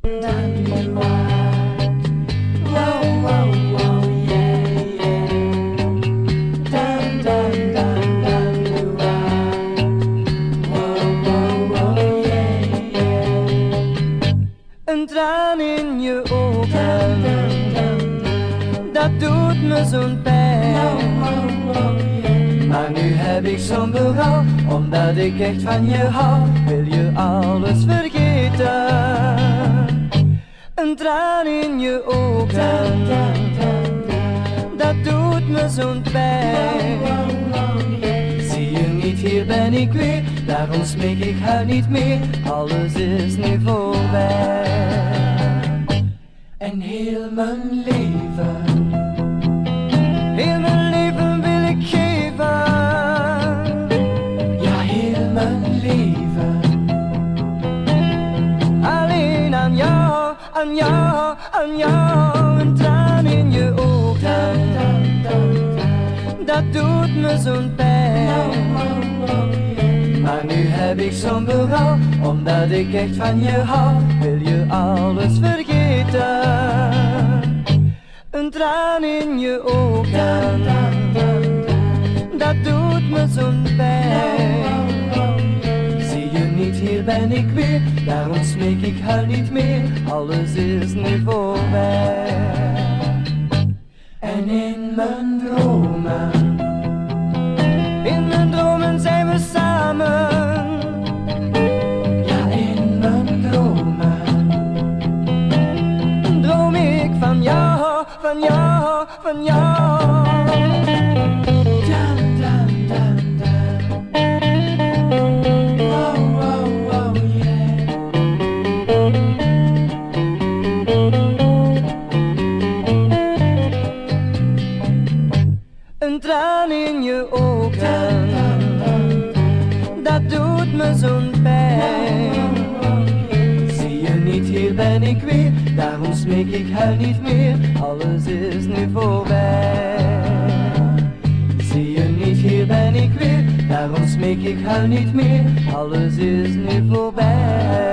Dan you are. Wow, wow, wow, yeah, yeah. Dan, dan, dan, dan you are. Wow, wow, wow, yeah, yeah. Een traan in je ogen, dat doet me zo'n pijn. Maar nu heb ik zo'n berouw, omdat ik echt van je hou, wil je alles vergeten. Een traan in je ogen, dat doet me zo'n pijn. Zie je niet, hier ben ik weer, daarom smeek ik huil niet meer, alles is nu voorbij. En heel mijn leven, heel mijn leven wil ik geven. Ja, heel mijn leven. Alleen aan jou, aan jou, aan jou. Een traan in je ogen, dat doet me zo'n pijn. Maar nu heb ik zo'n berouw, omdat ik echt van je hou, wil je alles vergeten. Een traan in je ogen, dat doet me zo'n pijn. Zie je niet, hier ben ik weer, daarom smeek ik huil niet meer, alles is nu voorbij. En in mijn dromen zijn we samen. Ja, in mijn dromen droom ik van jou, van jou, van jou. Dan, dan, dan, dan. Wow, wow, wow, yeah. Een traan in je ogen, dat doet me zo'n pijn. Zie je niet, hier ben ik weer, daarom smeek ik huil niet meer, alles is nu voorbij. Zie je niet, hier ben ik weer, daarom smeek ik huil niet meer, alles is nu voorbij.